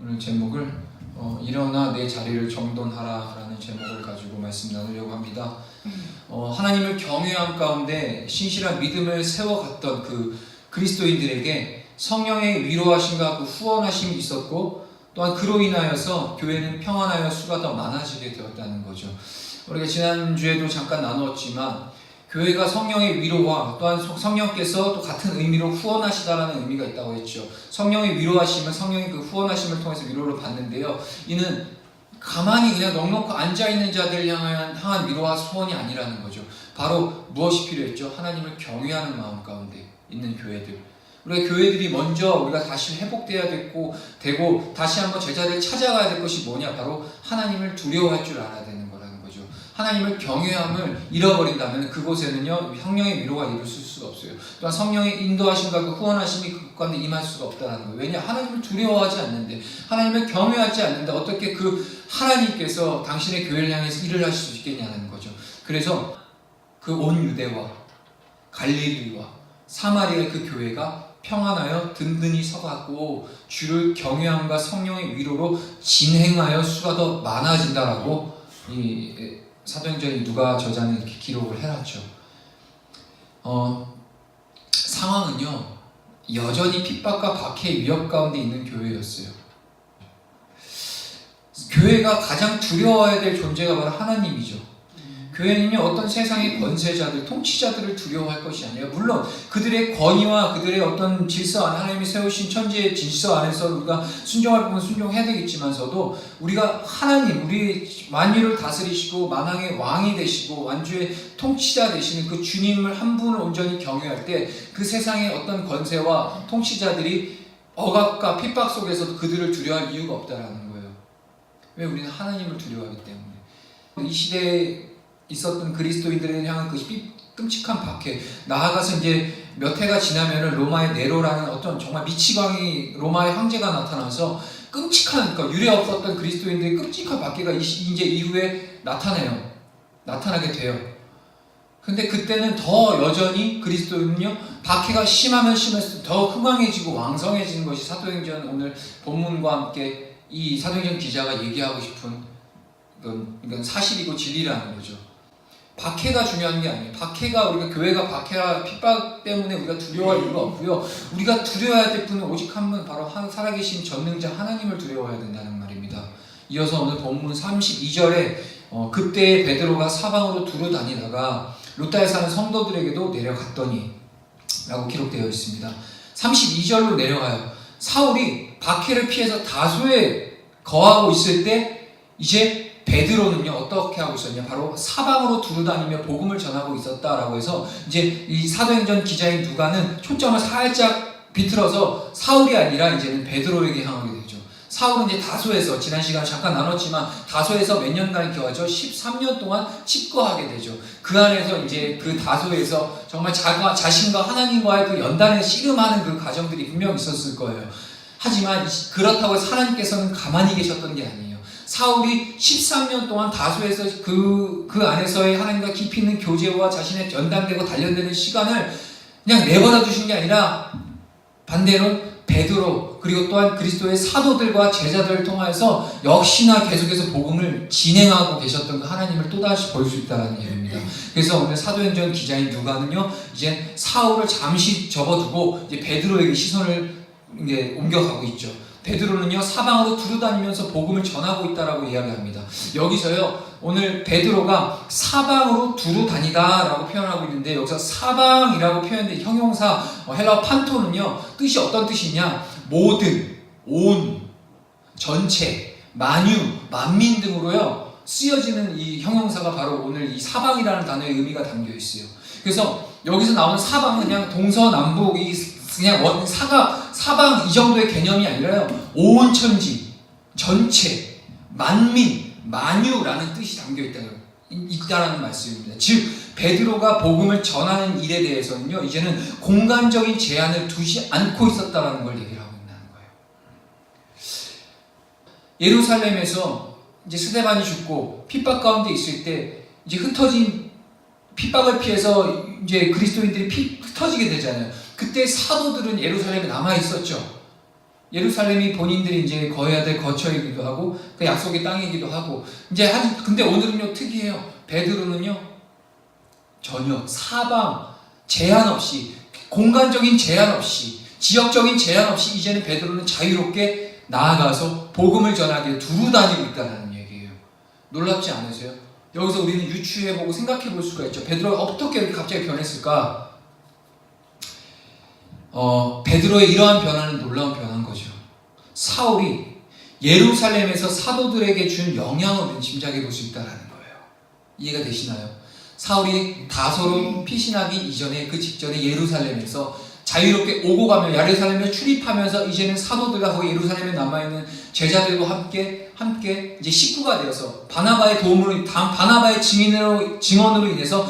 오늘 제목을 일어나 내 자리를 정돈하라 라는 제목을 가지고 말씀 나누려고 합니다. 하나님을 경외함 가운데 신실한 믿음을 세워갔던 그 그리스도인들에게 성령의 위로하심과 그 후원하심이 있었고, 또한 그로 인하여서 교회는 평안하여 수가 더 많아지게 되었다는 거죠. 우리가 지난주에도 잠깐 나누었지만 교회가 성령의 위로와 또한 성령께서 또 같은 의미로 후원하시다라는 의미가 있다고 했죠. 성령의 위로하심은 성령의 그 후원하심을 통해서 위로를 받는데요, 이는 가만히 그냥 넉넉히 앉아있는 자들 향한 위로와 소원이 아니라는 거죠. 바로 무엇이 필요했죠? 하나님을 경외하는 마음 가운데 있는 교회들, 우리가 교회들이 먼저 우리가 다시 회복돼야 되고 다시 한번 제자를 찾아가야 될 것이 뭐냐? 바로 하나님을 두려워할 줄 알아야 되는 거라는 거죠. 하나님을 경외함을 잃어버린다면 그곳에는요 성령의 위로가 이룰 수가 없어요. 또한 성령의 인도하심과 그 후원하심이 그 가운데 임할 수가 없다는 거예요. 왜냐? 하나님을 두려워하지 않는데, 하나님을 경외하지 않는데 어떻게 그 하나님께서 당신의 교회를 향해서 일을 하실 수 있겠냐는 거죠. 그래서 그 온 유대와 갈릴리와 사마리아의 그 교회가 평안하여 든든히 서갖고 주를 경외함과 성령의 위로로 진행하여 수가 더 많아진다라고 이 사도행전 누가 저자는 이렇게 기록을 해놨죠. 상황은요 여전히 핍박과 박해의 위협 가운데 있는 교회였어요. 교회가 가장 두려워해야 될 존재가 바로 하나님이죠. 교회는요 어떤 세상의 권세자들, 통치자들을 두려워할 것이 아니라, 물론 그들의 권위와 그들의 어떤 질서 안에, 하나님이 세우신 천지의 질서 안에서 우리가 순종할 부분 순종해야 되겠지만서도, 우리가 하나님, 우리 만유를 다스리시고 만왕의 왕이 되시고 완주의 통치자 되시는 그 주님을 한 분을 온전히 경외할 때 그 세상의 어떤 권세와 통치자들이 억압과 핍박 속에서도 그들을 두려워할 이유가 없다라는 거예요. 왜? 우리는 하나님을 두려워하기 때문에. 이 시대에 있었던 그리스도인들을 향한 그 끔찍한 박해, 나아가서 이제 몇 해가 지나면은 로마의 네로라는 어떤 정말 미치광이 로마의 황제가 나타나서 끔찍한, 그러니까 유례 없었던 그리스도인들의 끔찍한 박해가 이제 이후에 나타나게 돼요. 근데 그때는 더 여전히 그리스도인은요 박해가 심하면 심할수록 더 흥왕해지고 왕성해지는 것이 사도행전 오늘 본문과 함께 이 사도행전 기자가 얘기하고 싶은 이건 사실이고 진리라는 거죠. 박해가 중요한 게 아니에요. 박해가, 우리가 교회가 박해와 핍박 때문에 우리가 두려워할 이유가 없고요. 우리가 두려워해야 될 분은 오직 한 분, 바로 살아계신 전능자 하나님을 두려워해야 된다는 말입니다. 이어서 오늘 본문 32절에 그때 베드로가 사방으로 두루 다니다가 루다에 사는 성도들에게도 내려갔더니 라고 기록되어 있습니다. 32절로 내려가요. 사울이 박해를 피해서 다소에 거하고 있을 때 이제 베드로는요 어떻게 하고 있었냐? 바로 사방으로 두루다니며 복음을 전하고 있었다라고 해서, 이제 이 사도행전 기자인 누가는 초점을 살짝 비틀어서 사울이 아니라 이제는 베드로에게 향하게 되죠. 사울은 이제 다소에서, 지난 시간에 잠깐 나눴지만 다소에서 몇 년간 거하죠? 13년 동안 집거하게 되죠. 그 안에서 이제 그 다소에서 정말 자신과 하나님과의 그 연단에 씨름하는 그 과정들이 분명 있었을 거예요. 하지만 그렇다고 해서 하나님께서는 가만히 계셨던 게 아니에요. 사울이 13년 동안 다소에서 그 안에서의 하나님과 깊이 있는 교제와 자신의 연단되고 단련되는 시간을 그냥 내버려 두신 게 아니라, 반대로 베드로 그리고 또한 그리스도의 사도들과 제자들을 통해서 역시나 계속해서 복음을 진행하고 계셨던 그 하나님을 또다시 볼 수 있다는 얘기입니다. 그래서 오늘 사도행전 기자인 누가는요 이제 사울을 잠시 접어두고 이제 베드로에게 시선을 이제 옮겨가고 있죠. 베드로는요 사방으로 두루다니면서 복음을 전하고 있다라고 이야기합니다. 여기서요 오늘 베드로가 사방으로 두루다니다 라고 표현하고 있는데, 여기서 사방이라고 표현된 형용사 헬라어 판토는요 뜻이 어떤 뜻이냐? 모든, 온, 전체, 만유, 만민 등으로요 쓰여지는 이 형용사가 바로 오늘 이 사방이라는 단어의 의미가 담겨 있어요. 그래서 여기서 나오는 사방은 그냥 동서남북, 그냥 사방 이 정도의 개념이 아니라요 온 천지, 전체, 만민, 만유라는 뜻이 담겨 있다는 말씀입니다. 즉 베드로가 복음을 전하는 일에 대해서는요 이제는 공간적인 제한을 두지 않고 있었다라는 걸 얘기를 하고 있다는 거예요. 예루살렘에서 이제 스데반이 죽고 핍박 가운데 있을 때 이제 흩어진 핍박을 피해서 이제 그리스도인들이 흩어지게 되잖아요. 그때 사도들은 예루살렘에 남아 있었죠. 예루살렘이 본인들이 이제 거해야 될 거처이기도 하고 그 약속의 땅이기도 하고 근데 오늘은요 특이해요. 베드로는요 전혀 사방 제한 없이 공간적인 제한 없이 지역적인 제한 없이 이제는 베드로는 자유롭게 나아가서 복음을 전하게 두루 다니고 있다는 얘기예요. 놀랍지 않으세요? 여기서 우리는 유추해보고 생각해볼 수가 있죠. 베드로가 어떻게 이렇게 갑자기 변했을까? 베드로의 이러한 변화는 놀라운 변화인 거죠. 사울이 예루살렘에서 사도들에게 준 영향을 우리는 짐작해 볼 수 있다는 거예요. 이해가 되시나요? 사울이 다소로 피신하기 이전에 그 직전에 예루살렘에서 자유롭게 오고 가며 예루살렘에 출입하면서 이제는 사도들과 거기 예루살렘에 남아있는 제자들과 함께 이제 식구가 되어서 바나바의 도움으로 바나바의 증언으로 인해서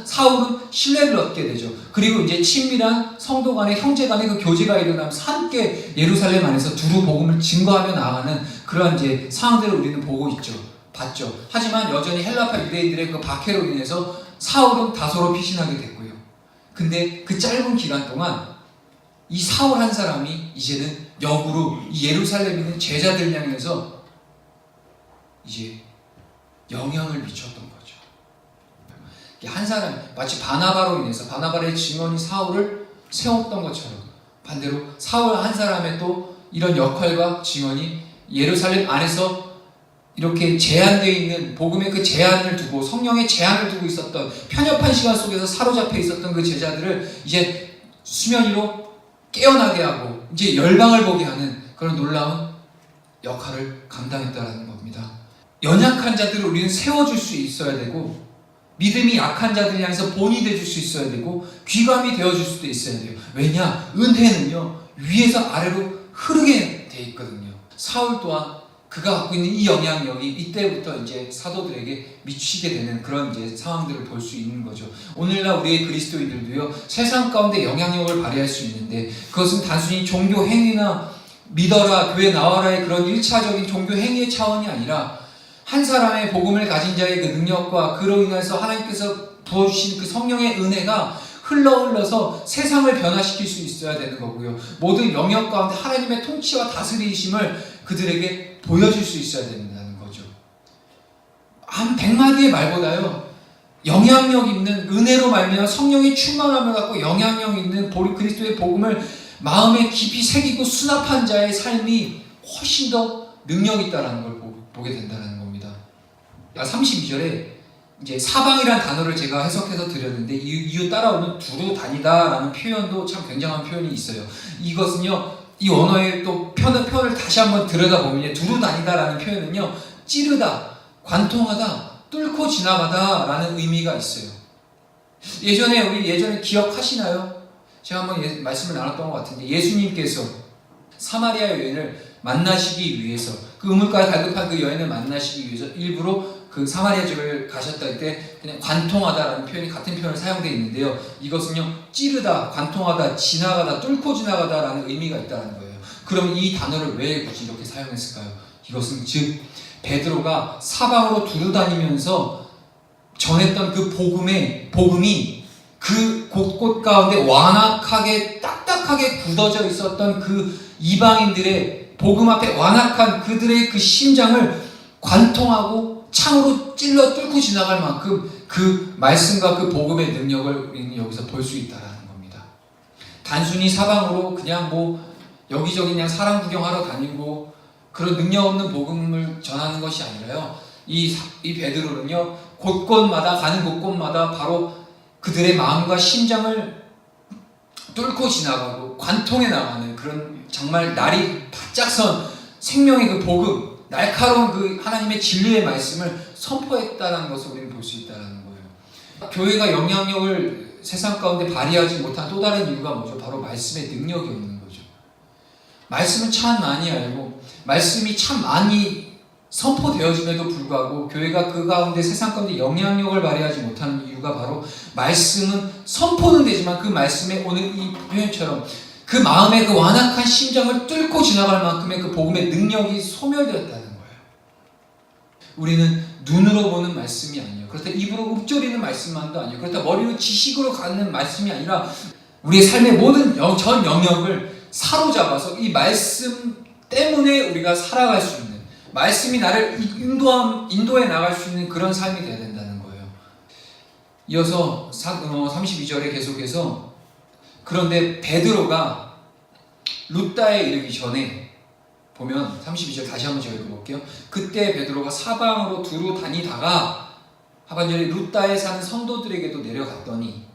사울은 신뢰를 얻게 되죠. 그리고 이제 친밀한 성도 간의 형제 간의 그 교제가 일어나면서 함께 예루살렘 안에서 두루 복음을 증거하며 나아가는 그러한 이제 상황들을 우리는 봤죠. 하지만 여전히 헬라파 유대인들의 그 박해로 인해서 사울은 다소로 피신하게 됐고요. 근데 그 짧은 기간 동안 이 사울 한 사람이 이제는 역으로 이 예루살렘에 있는 제자들 향해서 이제 영향을 미쳤던 거죠. 한 사람, 마치 바나바로 인해서 바나바의 증언이 사울을 세웠던 것처럼 반대로 사울 한 사람의 또 이런 역할과 증언이 예루살렘 안에서 이렇게 제한되어 있는 복음의 그 제한을 두고 성령의 제한을 두고 있었던 편협한 시간 속에서 사로잡혀 있었던 그 제자들을 이제 수면 위로 깨어나게 하고 이제 열방을 보게 하는 그런 놀라운 역할을 감당했다는 겁니다. 연약한 자들을 우리는 세워줄 수 있어야 되고 믿음이 약한 자들 향해서 본이 되어줄 수 있어야 되고 귀감이 되어줄 수도 있어야 돼요. 왜냐? 은혜는요 위에서 아래로 흐르게 돼 있거든요. 사울 또한 그가 갖고 있는 이 영향력이 이때부터 이제 사도들에게 미치게 되는 그런 이제 상황들을 볼 수 있는 거죠. 오늘날 우리의 그리스도인들도요, 세상 가운데 영향력을 발휘할 수 있는데, 그것은 단순히 종교 행위나 믿어라, 교회 나와라의 그런 1차적인 종교 행위의 차원이 아니라, 한 사람의 복음을 가진 자의 그 능력과 그로 인해서 하나님께서 부어주신 그 성령의 은혜가 흘러서 세상을 변화시킬 수 있어야 되는 거고요. 모든 영역 가운데 하나님의 통치와 다스리심을 그들에게 보여줄 수 있어야 된다는 거죠. 한 100마디의 말보다요, 영향력 있는 은혜로 말미암아 성령이 충만함을 갖고 영향력 있는 그리스도의 복음을 마음에 깊이 새기고 수납한 자의 삶이 훨씬 더 능력 있다는 걸 보게 된다는 겁니다. 32절에 이제 사방이란 단어를 제가 해석해서 드렸는데 이유 따라오는 두루 다니다라는 표현도 참 굉장한 표현이 있어요. 이것은요, 이 원어의 또 표현을 다시 한번 들여다보면 두루 다니다라는 표현은요, 찌르다, 관통하다, 뚫고 지나가다라는 의미가 있어요. 예전에 기억하시나요? 제가 한번 말씀을 나눴던 것 같은데, 예수님께서 사마리아 여인을 만나시기 위해서, 그 우물가에 갈급한 그 여인을 만나시기 위해서 일부러 그 사마리아 지역을 가셨다 때 그냥 관통하다라는 표현이 같은 표현을 사용되어 있는데요. 이것은요, 찌르다, 관통하다, 지나가다, 뚫고 지나가다라는 의미가 있다는 거예요. 그럼 이 단어를 왜 굳이 이렇게 사용했을까요? 이것은 즉 베드로가 사방으로 두루다니면서 전했던 그 복음이 그 곳곳 가운데 완악하게 딱딱하게 굳어져 있었던 그 이방인들의 복음 앞에 완악한 그들의 그 심장을 관통하고 창으로 찔러 뚫고 지나갈 만큼 그 말씀과 그 복음의 능력을 우리는 여기서 볼 수 있다는 겁니다. 단순히 사방으로 그냥 여기저기 그냥 사람 구경하러 다니고 그런 능력 없는 복음을 전하는 것이 아니라요, 이 베드로는요, 가는 곳곳마다 바로 그들의 마음과 심장을 뚫고 지나가고 관통해 나가는 그런 정말 날이 바짝 선 생명의 그 복음, 날카로운 그 하나님의 진리의 말씀을 선포했다는 것을 우리는 볼 수 있다는 거예요. 교회가 영향력을 세상 가운데 발휘하지 못한 또 다른 이유가 뭐죠? 바로 말씀의 능력이 없는 거죠. 말씀을 참 많이 알고 말씀이 참 많이 선포되어짐에도 불구하고 교회가 그 가운데 세상 가운데 영향력을 발휘하지 못하는 이유가 바로 말씀은 선포는 되지만 그 말씀에 오늘 이 표현처럼 그 마음의 그 완악한 심장을 뚫고 지나갈 만큼의 그 복음의 능력이 소멸되었다는 거예요. 우리는 눈으로 보는 말씀이 아니에요. 그렇다 입으로 읊조리는 말씀만도 아니에요. 그렇다 머리로 지식으로 갖는 말씀이 아니라 우리의 삶의 모든 전 영역을 사로잡아서 이 말씀 때문에 우리가 살아갈 수 있는, 말씀이 나를 인도해 나갈 수 있는 그런 삶이 되어야 된다는 거예요. 이어서 32절에 계속해서 그런데 베드로가 룻다에 이르기 전에 보면 32절 다시 한번 제가 읽어볼게요. 그때 베드로가 사방으로 두루 다니다가 하반절에 룻다에 사는 성도들에게도 내려갔더니,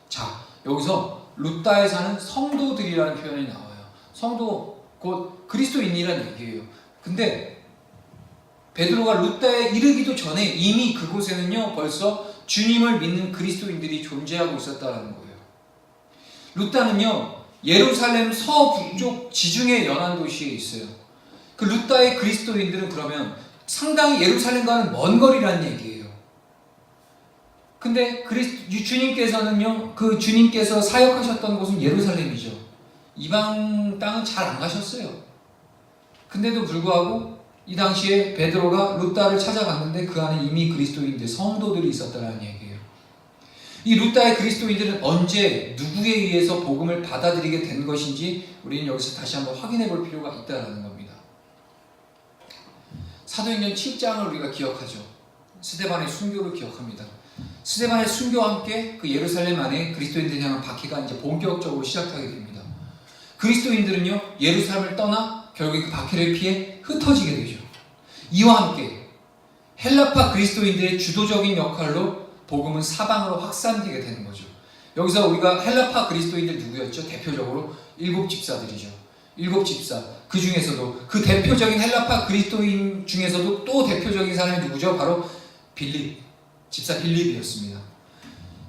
자, 여기서 룻다에 사는 성도들이라는 표현이 나와요. 성도 곧 그리스도인이라는 얘기예요. 근데 베드로가 룻다에 이르기도 전에 이미 그곳에는요 벌써 주님을 믿는 그리스도인들이 존재하고 있었다는 거예요. 룻다는요 예루살렘 서북쪽 지중해 연안 도시에 있어요. 그 룻다의 그리스도인들은 그러면 상당히 예루살렘과는 먼 거리라는 얘기예요. 근데 주님께서는요, 그 주님께서 사역하셨던 곳은 예루살렘이죠. 이방 땅은 잘 안 가셨어요. 근데도 불구하고 이 당시에 베드로가 룻다를 찾아갔는데 그 안에 이미 그리스도인들, 성도들이 있었다는 얘기예요. 이 룻다의 그리스도인들은 언제 누구에 의해서 복음을 받아들이게 된 것인지 우리는 여기서 다시 한번 확인해 볼 필요가 있다는 겁니다. 사도행전 7장을 우리가 기억하죠. 스데반의 순교를 기억합니다. 스데반의 순교와 함께 그 예루살렘 안에 그리스도인들을 향한 박해가 이제 본격적으로 시작하게 됩니다. 그리스도인들은요 예루살렘을 떠나 결국 그 박해를 피해 흩어지게 되죠. 이와 함께 헬라파 그리스도인들의 주도적인 역할로 복음은 사방으로 확산되게 되는 거죠. 여기서 우리가 헬라파 그리스도인들 누구였죠? 대표적으로 7 집사들이죠. 7 집사. 그 중에서도 그 대표적인 헬라파 그리스도인 중에서도 또 대표적인 사람이 누구죠? 바로 빌립. 집사 빌립이었습니다.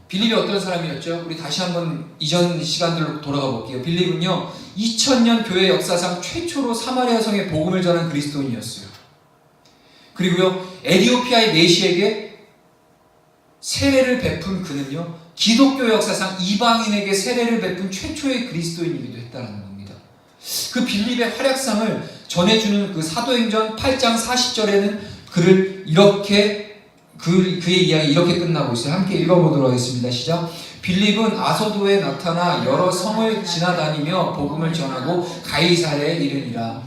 빌립이 어떤 사람이었죠? 우리 다시 한번 이전 시간들로 돌아가 볼게요. 빌립은요 2000년 교회 역사상 최초로 사마리아 성에 복음을 전한 그리스도인이었어요. 그리고요 에티오피아의 내시에게 세례를 베푼 그는요 기독교 역사상 이방인에게 세례를 베푼 최초의 그리스도인이기도 했다는 겁니다. 그 빌립의 활약상을 전해주는 그 사도행전 8장 40절에는 그를 이렇게 그의 이야기 이렇게 끝나고 있어요. 함께 읽어보도록 하겠습니다. 시작. 빌립은 아소도에 나타나 여러 성을 지나다니며 복음을 전하고 가이사랴에 이르니라.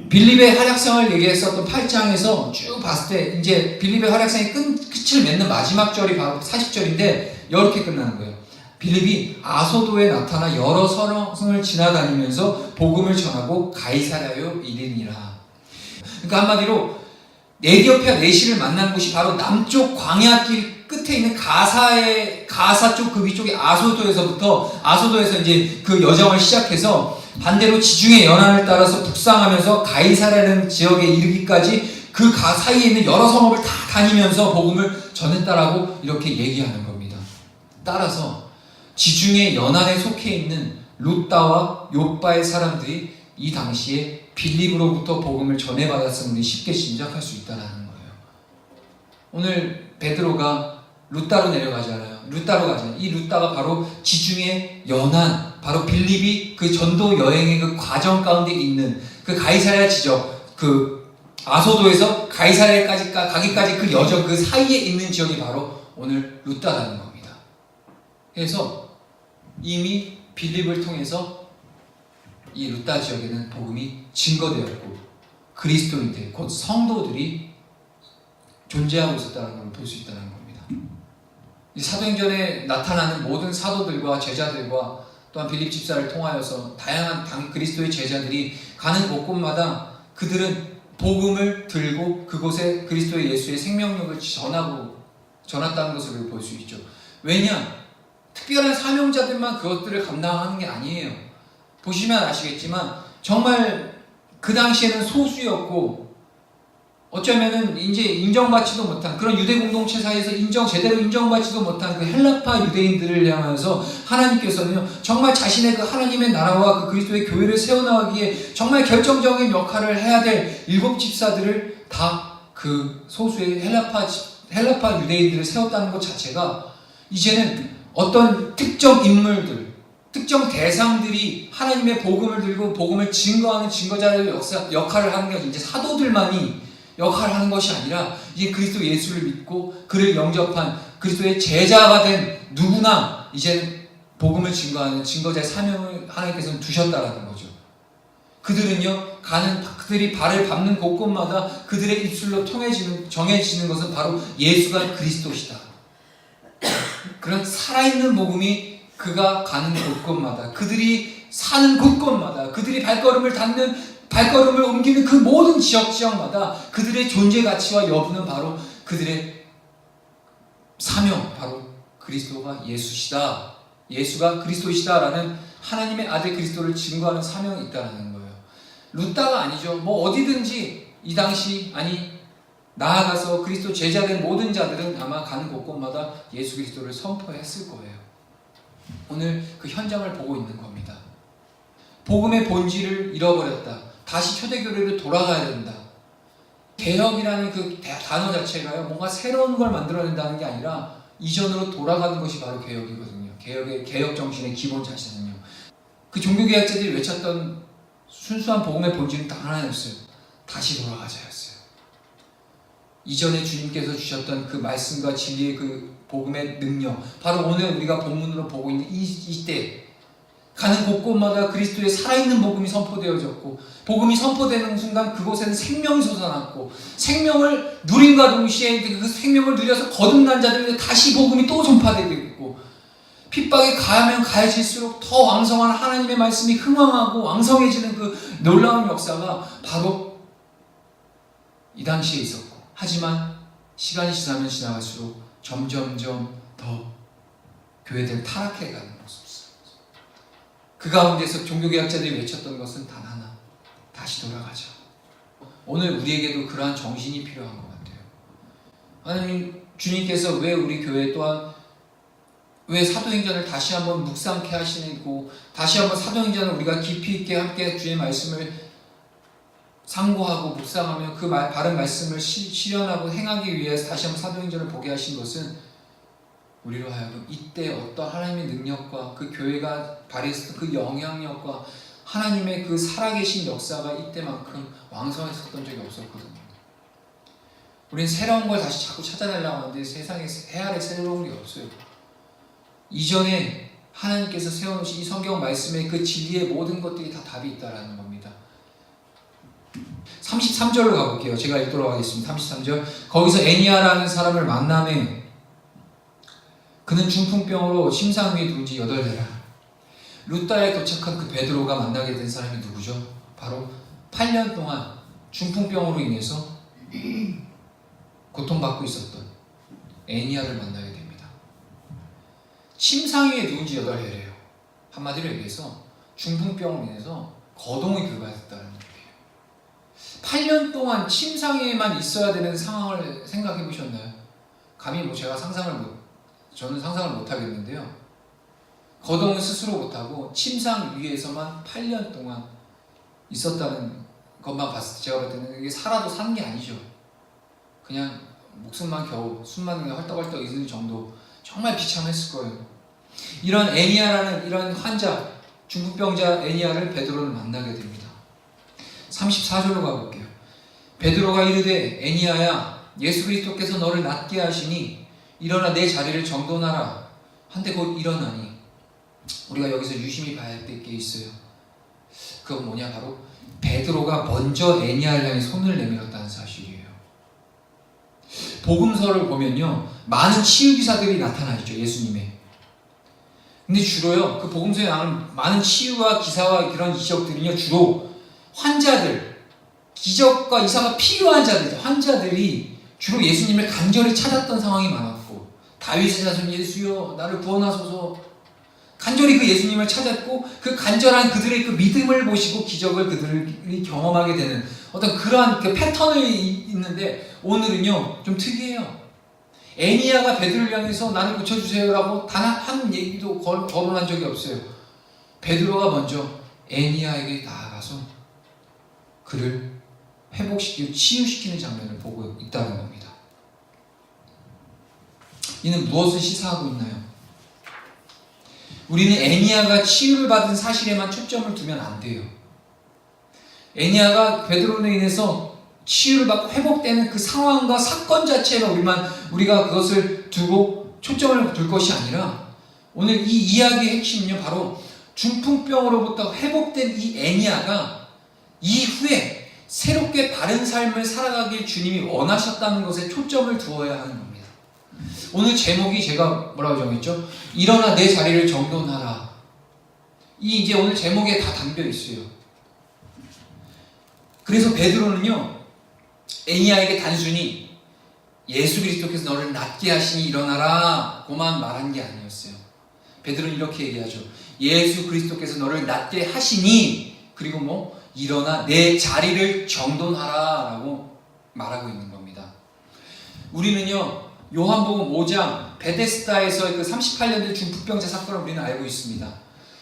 빌립의 활약상을 얘기했었던 8장에서 쭉 봤을 때 이제 빌립의 활약상의 끝을 맺는 마지막 절이 바로 40절인데 이렇게 끝나는 거예요. 빌립이 아소도에 나타나 여러 성을 지나다니면서 복음을 전하고 가이사랴에 이르니라. 그러니까 한마디로 에티오피아 내시를 만난 곳이 바로 남쪽 광야길 끝에 있는 가사 쪽 그 위쪽에 아소도에서 이제 그 여정을 시작해서 반대로 지중해 연안을 따라서 북상하면서 가이사랴라는 지역에 이르기까지 그 사이에 있는 여러 성읍을 다 다니면서 복음을 전했다라고 이렇게 얘기하는 겁니다. 따라서 지중해 연안에 속해 있는 룻다와 욥바의 사람들이 이 당시에 빌립으로부터 복음을 전해받았음을 쉽게 짐작할 수 있다는 거예요. 오늘 베드로가 룻다로 내려가잖아요. 이 룻다가 바로 지중해 연안, 바로 빌립이 그 전도 여행의 그 과정 가운데 있는 그 가이사랴 지역, 그 아소도에서 가이사랴까지 가기까지 그 여정 그 사이에 있는 지역이 바로 오늘 룻다라는 겁니다. 그래서 이미 빌립을 통해서 이 룻다 지역에는 복음이 증거되었고 그리스도인들 곧 성도들이 존재하고 있었다는 걸 볼 수 있다는 겁니다. 이 사도행전에 나타나는 모든 사도들과 제자들과 또한 빌립 집사를 통하여서 다양한 그리스도의 제자들이 가는 곳곳마다 그들은 복음을 들고 그곳에 그리스도의 예수의 생명력을 전했다는 것을 볼 수 있죠. 왜냐? 특별한 사명자들만 그것들을 감당하는 게 아니에요. 보시면 아시겠지만 정말 그 당시에는 소수였고 어쩌면은 이제 인정받지도 못한 그런 유대 공동체 사이에서 제대로 인정받지도 못한 그 헬라파 유대인들을 향해서 하나님께서는 정말 자신의 그 하나님의 나라와 그 그리스도의 교회를 세워나가기에 정말 결정적인 역할을 해야 될 7 집사들을 다 그 소수의 헬라파 유대인들을 세웠다는 것 자체가 이제는 어떤 특정 인물들, 특정 대상들이 하나님의 복음을 들고 복음을 증거하는 증거자의 역할을 하는 게 이제 사도들만이 역할을 하는 것이 아니라 이제 그리스도 예수를 믿고 그를 영접한 그리스도의 제자가 된 누구나 이제 복음을 증거하는 증거자의 사명을 하나님께서는 두셨다라는 거죠. 그들은요, 그들이 발을 밟는 곳곳마다 그들의 입술로 정해지는 것은 바로 예수가 그리스도시다. 그런 살아있는 복음이 그가 가는 곳곳마다, 그들이 사는 곳곳마다, 그들이 발걸음을 옮기는 그 모든 지역마다 그들의 존재 가치와 여부는 바로 그들의 사명, 바로 그리스도가 예수시다. 예수가 그리스도시다라는 하나님의 아들 그리스도를 증거하는 사명이 있다는 거예요. 루다가 아니죠. 어디든지 이 당시 나아가서 그리스도 제자된 모든 자들은 아마 가는 곳곳마다 예수 그리스도를 선포했을 거예요. 오늘 그 현장을 보고 있는 겁니다. 복음의 본질을 잃어버렸다. 다시 초대교회로 돌아가야 된다. 개혁이라는 그 단어 자체가요, 뭔가 새로운 걸 만들어낸다는 게 아니라 이전으로 돌아가는 것이 바로 개혁이거든요. 개혁 정신의 기본 자체는요. 그 종교개혁자들이 외쳤던 순수한 복음의 본질은 딱 하나였어요. 다시 돌아가자였어요. 이전에 주님께서 주셨던 그 말씀과 진리의 그 복음의 능력, 바로 오늘 우리가 본문으로 보고 있는 이때 가는 곳곳마다 그리스도의 살아있는 복음이 선포되어졌고, 복음이 선포되는 순간 그곳에는 생명이 솟아났고, 생명을 누림과 동시에 그 생명을 누려서 거듭난 자들에게 다시 복음이 또 전파되고 있고, 핍박이 가면 가해질수록 더 왕성한 하나님의 말씀이 흥왕하고 왕성해지는 그 놀라운 역사가 바로 이 당시에 있었고, 하지만 시간이 지나면 지나갈수록 점점점 더 교회들은 타락해가는 모습. 그 가운데서 종교개혁자들이 외쳤던 것은 단 하나, 다시 돌아가자. 오늘 우리에게도 그러한 정신이 필요한 것 같아요. 하나님, 주님께서 왜 우리 교회 또한 왜 사도행전을 다시 한번 묵상케 하시고, 다시 한번 사도행전을 우리가 깊이 있게 함께 주의 말씀을 상고하고 묵상하며 그 바른 말씀을 실현하고 행하기 위해서 다시 한번 사도행전을 보게 하신 것은 우리로 하여금 이때 어떤 하나님의 능력과 그 교회가 발휘했던 그 영향력과 하나님의 그 살아계신 역사가 이때만큼 왕성했었던 적이 없었거든요. 우리는 새로운 걸 다시 자꾸 찾아내려고 하는데 세상에 해아래 새로운 게 없어요. 이전에 하나님께서 세워놓으신 이 성경 말씀의 그 진리의 모든 것들이 다 답이 있다라는 겁니다. 33절로 가볼게요. 제가 읽도록 하겠습니다. 33절. 거기서 애니아라는 사람을 만나매 그는 중풍병으로 침상 위에 누운 지 8대라. 루다에 도착한 그 베드로가 만나게 된 사람이 누구죠? 바로 8년 동안 중풍병으로 인해서 고통받고 있었던 애니아를 만나게 됩니다. 침상 위에 누운 지 8해래요. 한마디로 얘기해서 중풍병으로 인해서 거동이 불가했다는 얘기예요. 8년 동안 침상 위에만 있어야 되는 상황을 생각해 보셨나요? 감히 제가 저는 상상을 못 하겠는데요. 거동을 스스로 못하고 침상 위에서만 8년 동안 있었다는 것만 봤을 때 제가 볼 때는 이게 살아도 사는 게 아니죠. 그냥 목숨만 겨우 숨만 그냥 헐떡헐떡 있을 정도, 정말 비참했을 거예요. 이런 애니아라는 이런 환자, 중풍병자 애니아를 베드로는 만나게 됩니다. 34절로 가볼게요. 베드로가 이르되 애니아야, 예수 그리스도께서 너를 낫게 하시니 일어나 내 자리를 정돈하라 한데 곧 일어나니. 우리가 여기서 유심히 봐야 할 게 있어요. 그건 뭐냐, 바로 베드로가 먼저 애니아를 향해 손을 내밀었다는 사실이에요. 복음서를 보면요, 많은 치유 기사들이 나타나죠, 예수님의. 근데 주로요, 그 복음서에 나오는 많은 치유와 기사와 그런 이적들은요, 주로 환자들, 기적과 이사가 필요한 자들, 환자들이 주로 예수님을 간절히 찾았던 상황이 많았고, 다윗의 자손 예수여 나를 구원하소서, 간절히 그 예수님을 찾았고, 그 간절한 그들의 그 믿음을 보시고 기적을 그들이 경험하게 되는 어떤 그러한 그 패턴이 있는데, 오늘은요 좀 특이해요. 애니아가 베드로를 향해서 나를 고쳐주세요라고 단 한 얘기도 거론한 적이 없어요. 베드로가 먼저 애니아에게 나아가서 그를 회복시키고 치유시키는 장면을 보고 있다는 겁니다. 이는 무엇을 시사하고 있나요? 우리는 애니아가 치유를 받은 사실에만 초점을 두면 안 돼요. 애니아가 베드로로 인해서 치유를 받고 회복되는 그 상황과 사건 자체에 우리가 그것을 두고 초점을 둘 것이 아니라, 오늘 이 이야기의 핵심은요, 바로 중풍병으로부터 회복된 이 애니아가 이후에 새롭게 바른 삶을 살아가길 주님이 원하셨다는 것에 초점을 두어야 하는 겁니다. 오늘 제목이 제가 뭐라고 정했죠? 일어나 내 자리를 정돈하라. 이 이제 오늘 제목에 다 담겨 있어요. 그래서 베드로는요, 애니아에게 단순히 예수 그리스도께서 너를 낫게 하시니 일어나라 고만 말한 게 아니었어요. 베드로는 이렇게 얘기하죠. 예수 그리스도께서 너를 낫게 하시니, 그리고 뭐 일어나 내 자리를 정돈하라 라고 말하고 있는 겁니다. 우리는요, 요한복음 5장 베데스다에서 그 38년 된 중풍병자 사건을 우리는 알고 있습니다.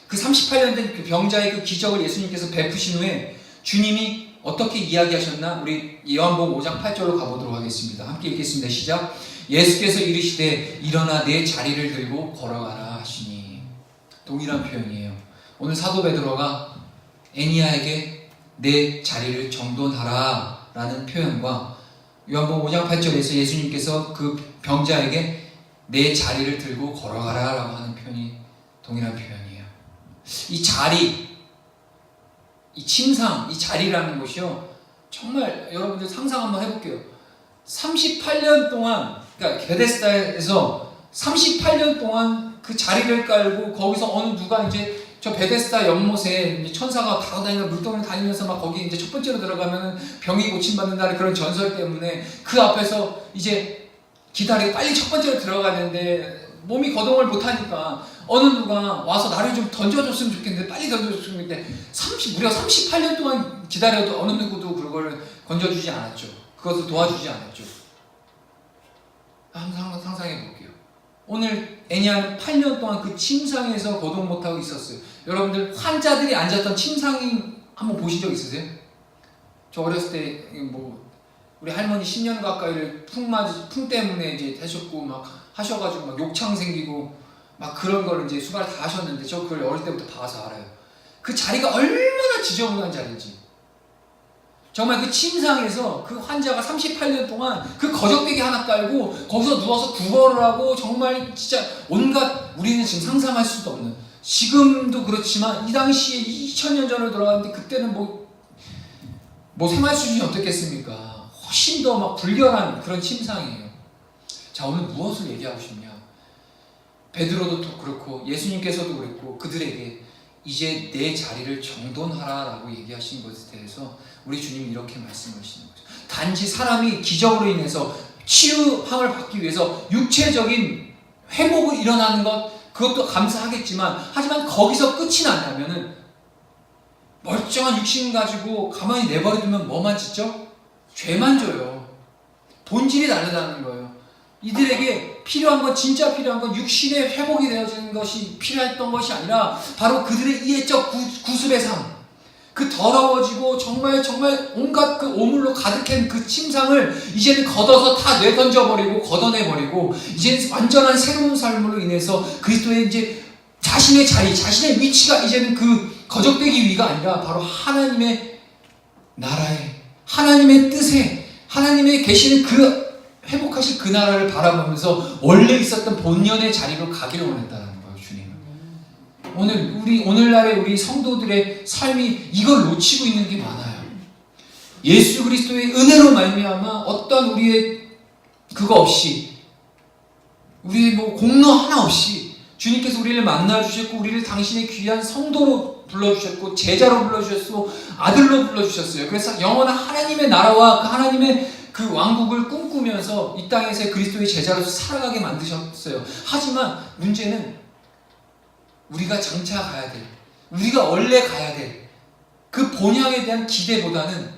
그 38년 된 그 병자의 그 기적을 예수님께서 베푸신 후에 주님이 어떻게 이야기하셨나? 우리 요한복음 5장 8절로 가보도록 하겠습니다. 함께 읽겠습니다. 시작. 예수께서 이르시되 일어나 내 자리를 들고 걸어가라 하시니. 동일한 표현이에요. 오늘 사도 베드로가 애니아에게 내 자리를 정돈하라 라는 표현과 요한복음 5장 8절에서 예수님께서 그 병자에게 내 자리를 들고 걸어가라 라고 하는 표현이 동일한 표현이에요. 이 자리, 이 침상, 이 자리라는 것이요, 정말 여러분들 상상 한번 해볼게요. 38년 동안, 그러니까 베데스다에서 38년 동안 그 자리를 깔고 거기서 어느 누가 이제 저 베데스다 연못에 이제 천사가 다니면서 물동을 다니면서 막 거기 이제 첫 번째로 들어가면은 병이 고침받는다는 그런 전설 때문에 그 앞에서 이제 기다리고 빨리 첫 번째로 들어가는데 몸이 거동을 못하니까 어느 누가 와서 나를 좀 던져줬으면 좋겠는데, 빨리 던져줬으면 좋겠는데, 무려 38년 동안 기다려도 어느 누구도 그걸 건져주지 않았죠. 그것을 도와주지 않았죠. 한번 상상해 볼게요. 오늘 애니아는 8년 동안 그 침상에서 거동 못하고 있었어요. 여러분들 환자들이 앉았던 침상이 한번 보신 적 있으세요? 저 어렸을 때 뭐 우리 할머니 10년 가까이를 풍 때문에 이제 하셨고 막 하셔가지고 막 욕창 생기고 막 그런 걸 이제 수발 다 하셨는데, 저 그걸 어릴 때부터 봐서 알아요. 그 자리가 얼마나 지저분한 자리인지. 정말 그 침상에서 그 환자가 38년 동안 그 거적대기 하나 깔고 거기서 누워서 구걸을 하고, 정말 진짜 온갖, 우리는 지금 상상할 수도 없는, 지금도 그렇지만 이 당시에 2000년 전으로 돌아갔는데 그때는 뭐 생활 수준이 어떻겠습니까? 훨씬 더 막 불결한 그런 침상이에요. 자, 오늘 무엇을 얘기하고 싶냐? 베드로도 또 그렇고 예수님께서도 그랬고 그들에게 이제 내 자리를 정돈하라 라고 얘기하신 것에 대해서 우리 주님이 이렇게 말씀하시는 거죠. 단지 사람이 기적으로 인해서 치유함을 받기 위해서 육체적인 회복이 일어나는 것, 그것도 감사하겠지만, 하지만 거기서 끝이 난다면은 멀쩡한 육신 가지고 가만히 내버려두면 뭐만 짓죠? 죄만 져요. 본질이 다르다는 거예요. 이들에게 필요한 건, 진짜 필요한 건 육신의 회복이 되어지는 것이 필요했던 것이 아니라 바로 그들의 이해적 구습의 삶, 그 더러워지고 정말 온갖 그 오물로 가득한 그 침상을 이제는 걷어서 다 내던져버리고 걷어내버리고, 이제는 완전한 새로운 삶으로 인해서 그리스도의 이제 자신의 자리, 자신의 위치가 이제는 그 거적대기 위가 아니라 바로 하나님의 나라에, 하나님의 뜻에, 하나님의 계시는 그 회복하실 그 나라를 바라보면서 원래 있었던 본연의 자리로 가기를 원했다는 거예요, 주님은. 오늘날의 우리 성도들의 삶이 이걸 놓치고 있는 게 많아요. 예수 그리스도의 은혜로 말미암아 어떤 우리의 그거 없이, 우리의 뭐 공로 하나 없이 주님께서 우리를 만나주셨고, 우리를 당신의 귀한 성도로 불러주셨고, 제자로 불러주셨고, 아들로 불러주셨어요. 그래서 영원한 하나님의 나라와 그 하나님의 그 왕국을 꿈꾸면서 이 땅에서 그리스도의 제자로서 살아가게 만드셨어요. 하지만 문제는 우리가 장차 가야 될, 우리가 원래 가야 될 그 본향에 대한 기대보다는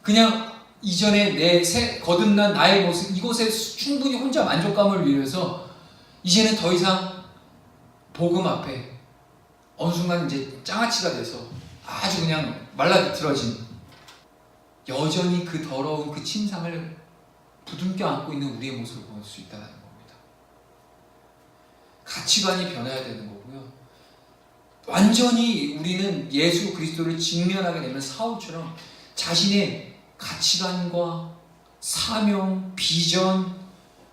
그냥 이전에 거듭난 나의 모습, 이곳에 충분히 혼자 만족감을 위해서 이제는 더 이상 복음 앞에 어느 순간 이제 장아찌가 돼서 아주 그냥 말라비틀어진, 여전히 그 더러운 그 침상을 부둥켜 안고 있는 우리의 모습을 볼 수 있다는 겁니다. 가치관이 변해야 되는 거고요. 완전히 우리는 예수 그리스도를 직면하게 되면 사울처럼 자신의 가치관과 사명, 비전,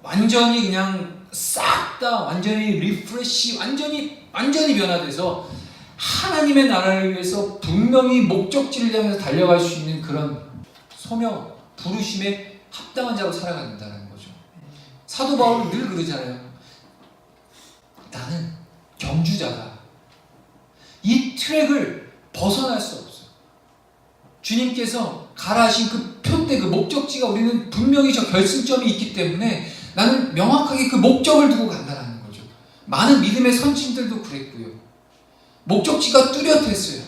완전히 그냥 싹 다 완전히 리프레시, 완전히 변화돼서 하나님의 나라를 위해서 분명히 목적지를 향해서 달려갈 수 있는 그런 소명, 부르심에 합당한 자로 살아가야 된다는 거죠. 사도 바울은 늘 그러잖아요. 나는 경주자다. 이 트랙을 벗어날 수 없어. 주님께서 가라 하신 그 표대, 그 목적지가 우리는 분명히 저 결승점이 있기 때문에 나는 명확하게 그 목적을 두고 간다는 거죠. 많은 믿음의 선진들도 그랬고요. 목적지가 뚜렷했어요.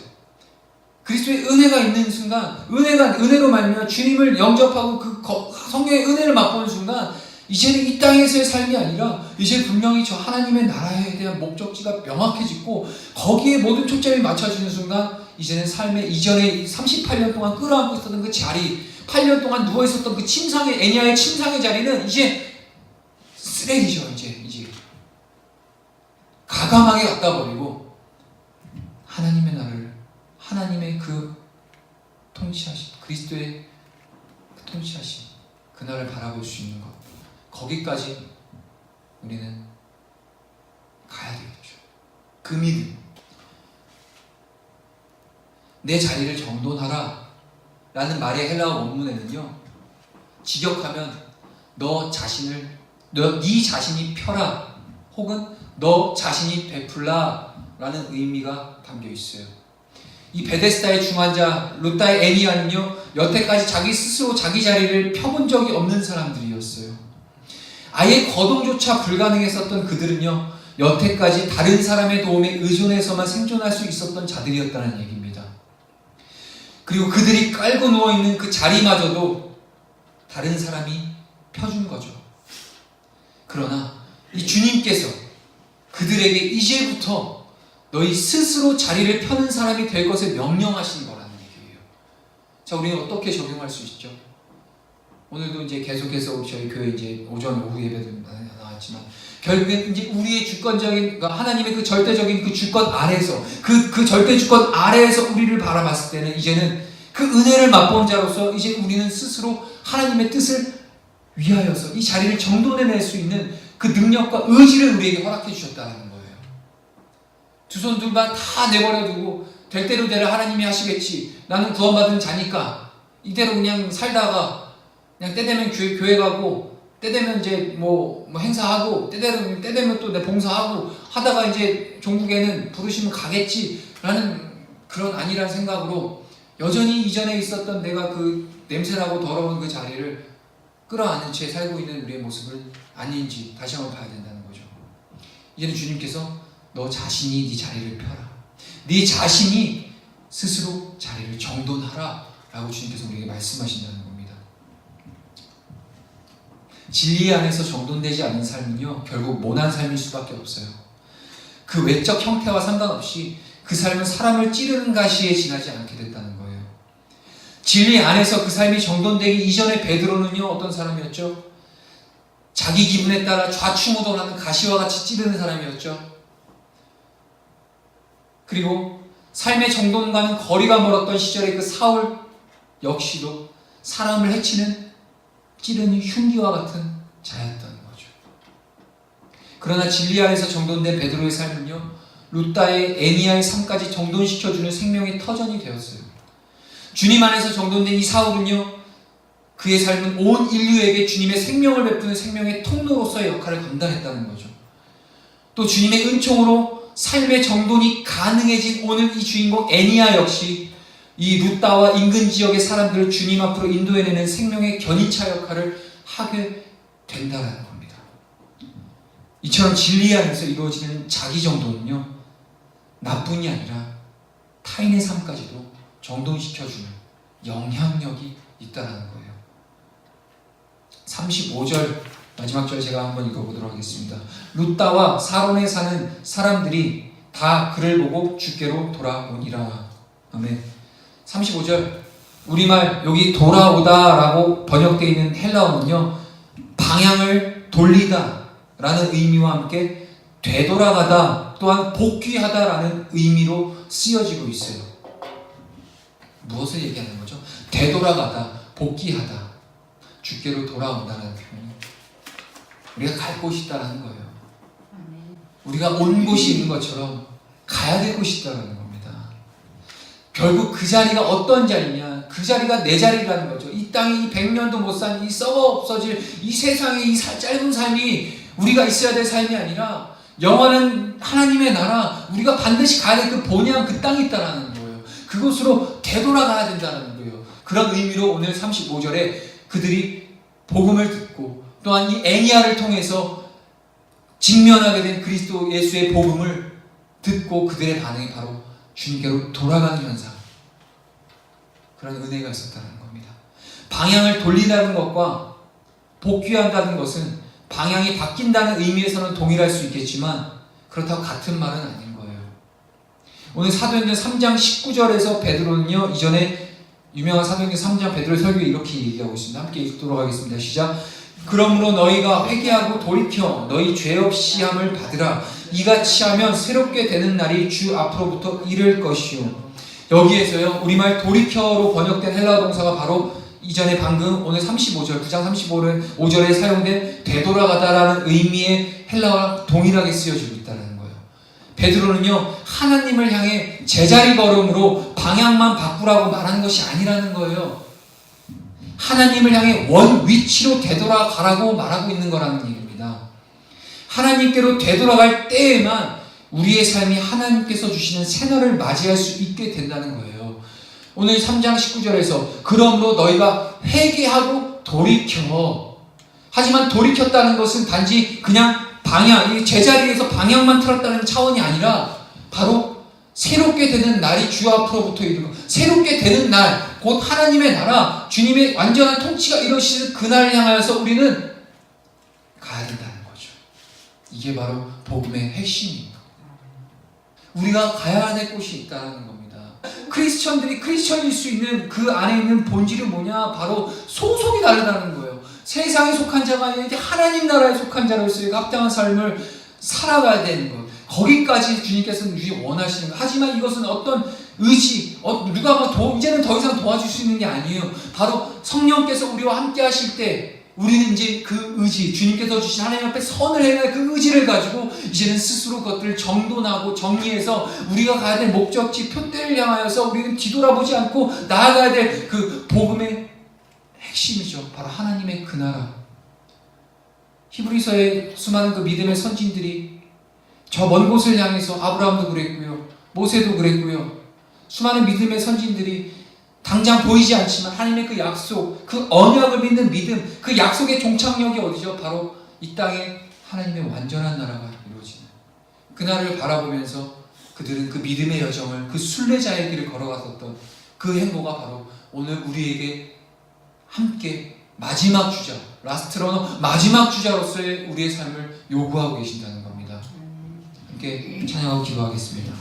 그리스도의 은혜가 있는 순간, 은혜로 말미암아 주님을 영접하고 그 성령의 은혜를 맛보는 순간, 이제는 이 땅에서의 삶이 아니라 이제 분명히 저 하나님의 나라에 대한 목적지가 명확해지고 거기에 모든 초점이 맞춰지는 순간, 이제는 삶의 이전에 38년 동안 끌어안고 있었던 그 자리, 8년 동안 누워있었던 그 애니아의 침상의 자리는 이제 쓰레기죠. 이제 가감하게 갖다 버리고 하나님의 나라를, 하나님의 그 통치하심, 그리스도의 그 통치하심, 그 나라를 바라볼 수 있는 것, 거기까지 우리는 가야 되겠죠. 그 믿음, 내 자리를 정돈하라 라는 말의 헬라어 원문에는요, 직역하면 네 자신이 펴라, 혹은 너 자신이 베풀라 라는 의미가 담겨 있어요. 이 베데스다의 중환자 루다의 애니아는요, 여태까지 자기 스스로 자기 자리를 펴본 적이 없는 사람들이었어요. 아예 거동조차 불가능했었던 그들은요, 여태까지 다른 사람의 도움에 의존해서만 생존할 수 있었던 자들이었다는 얘기입니다. 그리고 그들이 깔고 누워있는 그 자리마저도 다른 사람이 펴준 거죠. 그러나 이 주님께서 그들에게 이제부터 너희 스스로 자리를 펴는 사람이 될 것을 명령하신 거라는 얘기예요. 자, 우리는 어떻게 적용할 수 있죠? 오늘도 이제 계속해서 저희 교회 이제 오전 오후 예배도 나왔지만, 결국엔 이제 우리의 주권적인, 그러니까 하나님의 그 절대적인 그 주권 아래에서, 그 절대 주권 아래에서 우리를 바라봤을 때는 이제는 그 은혜를 맛본 자로서 이제 우리는 스스로 하나님의 뜻을 위하여서 이 자리를 정돈해낼 수 있는 그 능력과 의지를 우리에게 허락해 주셨다는 거예요. 두 손 둘만 다 내버려두고 될 대로 되라 하나님이 하시겠지, 나는 구원받은 자니까 이대로 그냥 살다가 그냥 때 되면 교회 가고 때 되면 이제 뭐 행사하고 때 되면 또 내 봉사하고 하다가 이제 종국에는 부르시면 가겠지라는 그런 아니란 생각으로 여전히 이전에 있었던 내가 그 냄새나고 더러운 그 자리를 끌어안은 채 살고 있는 우리의 모습을 아닌지 다시 한번 봐야 된다는 거죠. 이제는 주님께서 너 자신이 네 자리를 펴라, 네 자신이 스스로 자리를 정돈하라 라고 주님께서 우리에게 말씀하신다는 겁니다. 진리 안에서 정돈되지 않은 삶은요, 결국 모난 삶일 수밖에 없어요. 그 외적 형태와 상관없이 그 삶은 사람을 찌르는 가시에 지나지 않게 됐다는 거예요. 진리 안에서 그 삶이 정돈되기 이전에 베드로는요, 어떤 사람이었죠? 자기 기분에 따라 좌충우돌하는 가시와 같이 찌르는 사람이었죠. 그리고 삶의 정돈과는 거리가 멀었던 시절의 그 사울 역시도 사람을 해치는 찌르는 흉기와 같은 자였던 거죠. 그러나 진리 안에서 정돈된 베드로의 삶은요, 루다의 애니아의 삶까지 정돈시켜주는 생명의 터전이 되었어요. 주님 안에서 정돈된 이 사울은요, 그의 삶은 온 인류에게 주님의 생명을 베푸는 생명의 통로로서의 역할을 감당했다는 거죠. 또 주님의 은총으로 삶의 정돈이 가능해진 오늘 이 주인공 애니아 역시 이 루다와 인근 지역의 사람들을 주님 앞으로 인도해내는 생명의 견인차 역할을 하게 된다는 겁니다. 이처럼 진리 안에서 이루어지는 자기 정돈은요, 나뿐이 아니라 타인의 삶까지도 정돈시켜주는 영향력이 있다는 거예요. 35절 마지막 절 제가 한번 읽어보도록 하겠습니다. 루다와 사론에 사는 사람들이 다 그를 보고 주께로 돌아오니라. 아멘. 35절 우리말 여기 돌아오다 라고 번역되어 있는 헬라어는요, 방향을 돌리다 라는 의미와 함께 되돌아가다 또한 복귀하다 라는 의미로 쓰여지고 있어요. 무엇을 얘기하는 거죠? 되돌아가다, 복귀하다, 주께로 돌아온다는 표현이. 우리가 갈 곳이 있다는 거예요. 우리가 온 곳이 있는 것처럼 가야 될 곳이 있다는 겁니다. 결국 그 자리가 어떤 자리냐? 그 자리가 내 자리라는 거죠. 이 땅이 100년도 못 산 이 썩어 없어질 이 세상의 이 짧은 삶이 우리가 있어야 될 삶이 아니라 영원한 하나님의 나라, 우리가 반드시 가야 될 그 본향, 그 땅이 있다는 거예요. 그곳으로 되돌아가야 된다는 거예요. 그런 의미로 오늘 35절에 그들이 복음을 듣고 또한 이 애니야를 통해서 직면하게 된 그리스도 예수의 복음을 듣고 그들의 반응이 바로 주님께로 돌아가는 현상, 그런 은혜가 있었다는 겁니다. 방향을 돌린다는 것과 복귀한다는 것은 방향이 바뀐다는 의미에서는 동일할 수 있겠지만 그렇다고 같은 말은 아닌 거예요. 오늘 사도행전 3장 19절에서 베드로는요, 이전에 유명한 사도행전 3장 베드로의 설교에 이렇게 얘기하고 있습니다. 함께 읽도록 하겠습니다. 시작. 그러므로 너희가 회개하고 돌이켜 너희 죄 없이 함을 받으라. 이같이 하면 새롭게 되는 날이 주 앞으로부터 이를 것이요. 여기에서요, 우리말 돌이켜로 번역된 헬라어 동사가 바로 이전에 방금 오늘 35절, 9장 35절에 사용된 되돌아가다라는 의미의 헬라어랑 동일하게 쓰여지고 있다는 거예요. 베드로는요, 하나님을 향해 제자리 걸음으로 방향만 바꾸라고 말하는 것이 아니라는 거예요. 하나님을 향해 원 위치로 되돌아가라고 말하고 있는 거라는 얘기입니다. 하나님께로 되돌아갈 때에만 우리의 삶이 하나님께서 주시는 새날을 맞이할 수 있게 된다는 거예요. 오늘 3장 19절에서 그러므로 너희가 회개하고 돌이켜. 하지만 돌이켰다는 것은 단지 그냥 방향, 이 제자리에서 방향만 틀었다는 차원이 아니라 바로 새롭게 되는 날이 주 앞으로부터 이르고, 새롭게 되는 날, 곧 하나님의 나라, 주님의 완전한 통치가 이루어지는 그날을 향하여서 우리는 가야 된다는 거죠. 이게 바로 복음의 핵심입니다. 우리가 가야 될 곳이 있다는 겁니다. 크리스천들이 크리스천일 수 있는 그 안에 있는 본질이 뭐냐? 바로 소속이 다르다는 거예요. 세상에 속한 자가 아니라 하나님 나라에 속한 자로서의 합당한 삶을 살아가야 되는 것. 거기까지 주님께서는 우리 원하시는 것. 하지만 이것은 어떤 의지, 누가 이제는 더 이상 도와줄 수 있는 게 아니에요. 바로 성령께서 우리와 함께 하실 때 우리는 이제 그 의지, 주님께서 주신 하나님 앞에 선을 행할 그 의지를 가지고 이제는 스스로 그것들을 정돈하고 정리해서 우리가 가야 될 목적지, 표대를 향하여서 우리는 뒤돌아보지 않고 나아가야 될 그 복음의 핵심이죠. 바로 하나님의 그 나라. 히브리서의 수많은 그 믿음의 선진들이 저 먼 곳을 향해서, 아브라함도 그랬고요, 모세도 그랬고요, 수많은 믿음의 선진들이 당장 보이지 않지만 하나님의 그 약속, 그 언약을 믿는 믿음, 그 약속의 종착역이 어디죠? 바로 이 땅에 하나님의 완전한 나라가 이루어지는 그날을 바라보면서 그들은 그 믿음의 여정을, 그 순례자의 길을 걸어갔었던 그 행보가 바로 오늘 우리에게 함께 마지막 주자, 라스트 러너, 마지막 주자로서의 우리의 삶을 요구하고 계신다는 겁니다. 함께 찬양하고 기도하겠습니다.